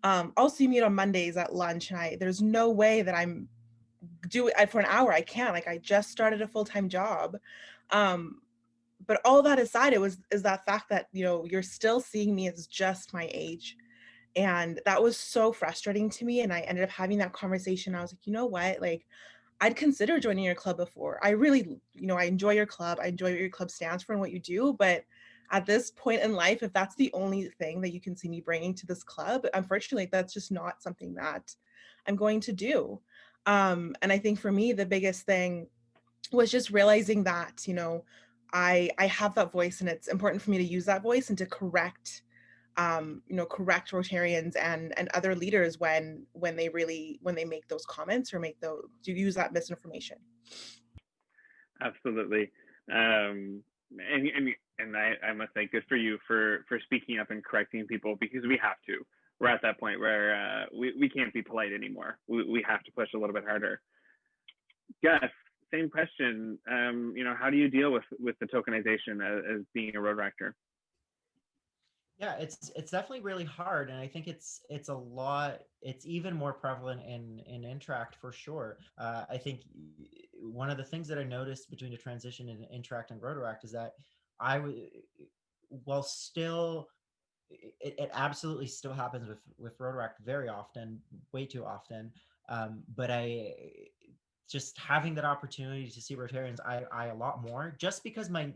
Also, you meet on Mondays at lunch, and there's no way that I'm do it for an hour. I can't. Like, I just started a full-time job. But all that aside, is that fact that you're still seeing me as just my age, and that was so frustrating to me. And I ended up having that conversation. I was like, you know what, like, I'd consider joining your club before. I really, I enjoy your club. I enjoy what your club stands for and what you do. But at this point in life, if that's the only thing that you can see me bringing to this club, unfortunately, that's just not something that I'm going to do. And I think for me, the biggest thing was just realizing that, I have that voice, and it's important for me to use that voice and to correct Rotarians and other leaders when they make those comments or do use that misinformation. Absolutely. And I must say, good for you for speaking up and correcting people, because we have to. We're at that point where we can't be polite anymore. We have to push a little bit harder. Gus, same question. How do you deal with the tokenization as being a Rotaractor? Yeah, it's definitely really hard, and I think it's a lot. It's even more prevalent in Interact for sure. I think one of the things that I noticed between the transition in Interact and Rotaract is that while still, it absolutely still happens with Rotaract very often, way too often. But I just having that opportunity to see Rotarians I a lot more, just because my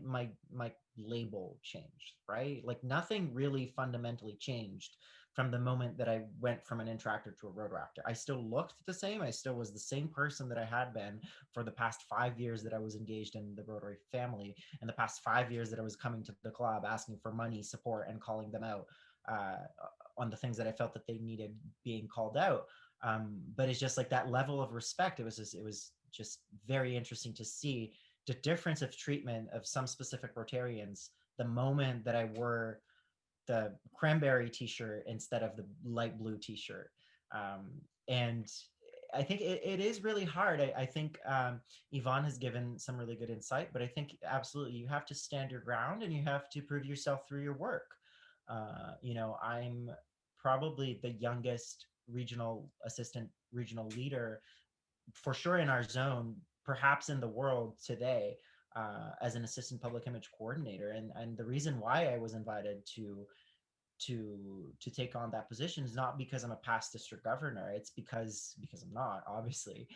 label changed, right? Like, nothing really fundamentally changed from the moment that I went from an Interactor to a Rotaractor. I still looked the same. I still was the same person that I had been for the past 5 years that I was engaged in the Rotary family, and the past 5 years that I was coming to the club asking for money, support, and calling them out on the things that I felt that they needed being called out. But it's just like that level of respect. It was just very interesting to see the difference of treatment of some specific Rotarians the moment that I wore the cranberry t-shirt instead of the light blue t-shirt. And I think it is really hard. I think Yvonne has given some really good insight, but I think absolutely you have to stand your ground, and you have to prove yourself through your work. I'm probably the youngest regional assistant, regional leader, for sure in our zone, perhaps in the world today, as an assistant public image coordinator. And the reason why I was invited to take on that position is not because I'm a past district governor. It's because I'm not, obviously.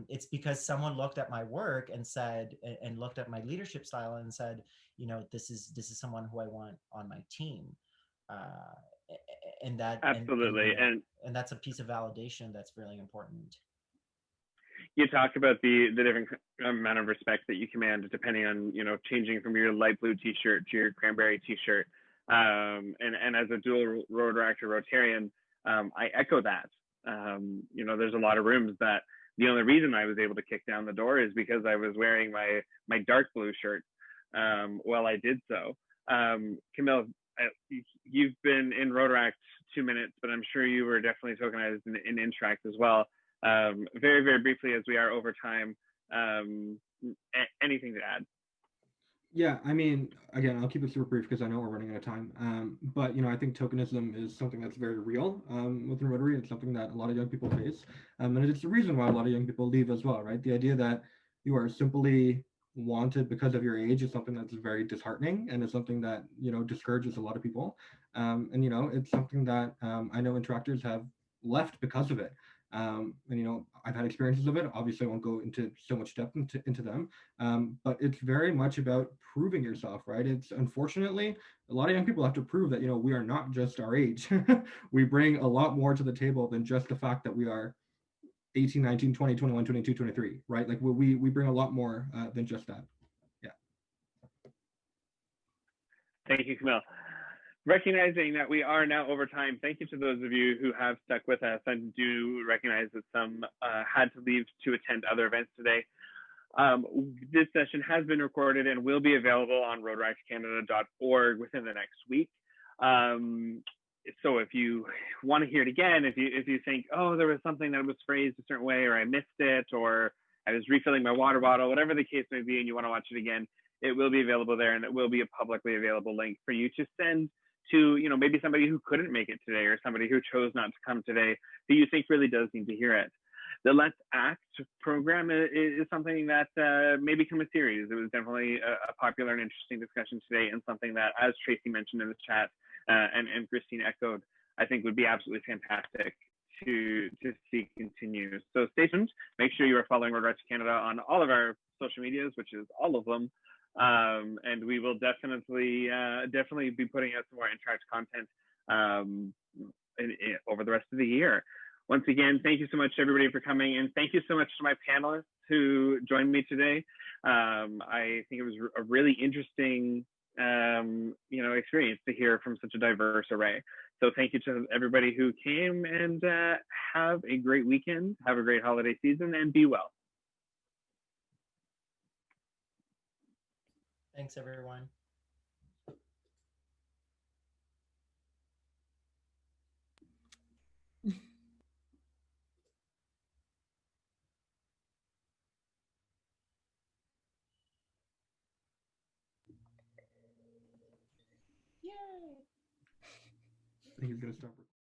It's because someone looked at my work and said, and looked at my leadership style and said, you know, this is someone who I want on my team. And that Absolutely. and that's a piece of validation that's really important. You talk about the different amount of respect that you command depending on, you know, changing from your light blue t-shirt to your cranberry t-shirt. And as a dual Rotaract or Rotarian, I echo that. You know, there's a lot of rooms that the only reason I was able to kick down the door is because I was wearing my dark blue shirt while I did so. Camille, you've been in Rotaract 2 minutes, but I'm sure you were definitely tokenized in Interact as well. Very, very briefly, as we are over time, anything to add? Yeah, I mean, again, I'll keep it super brief because I know we're running out of time. But you know, I think tokenism is something that's very real within Rotary. It's something that a lot of young people face, and it's the reason why a lot of young people leave as well, right? The idea that you are simply wanted because of your age is something that's very disheartening, and it's something that, you know, discourages a lot of people. And you know, it's something that I know interactors have left because of it. And you know, I've had experiences of it. Obviously, I won't go into so much depth into them. But it's very much about proving yourself, right? It's unfortunately a lot of young people have to prove that, you know, we are not just our age. We bring a lot more to the table than just the fact that we are 18, 19, 20, 21, 22, 23, right? Like we bring a lot more than just that. Yeah. Thank you, Camille. Recognizing that we are now over time, thank you to those of you who have stuck with us. I do recognize that some had to leave to attend other events today. This session has been recorded and will be available on rotaractcanada.org within the next week. So if you want to hear it again, if you think, oh, there was something that was phrased a certain way, or I missed it, or I was refilling my water bottle, whatever the case may be, and you want to watch it again, it will be available there, and it will be a publicly available link for you to send to, you know, maybe somebody who couldn't make it today, or somebody who chose not to come today, who you think really does need to hear it. The Let's Act program is something that may become a series. It was definitely a popular and interesting discussion today, and something that, as Tracy mentioned in the chat and Christine echoed, I think would be absolutely fantastic to see continue. So stay tuned. Make sure you are following Rotaract Canada on all of our social medias, which is all of them. And we will definitely be putting out some more Interact content over the rest of the year. Once again, thank you so much, everybody, for coming, and thank you so much to my panelists who joined me today. I think it was a really interesting, you know, experience to hear from such a diverse array. So thank you to everybody who came, and have a great weekend, have a great holiday season, and be well. Thanks, everyone. Yay! I think he's gonna stop recording.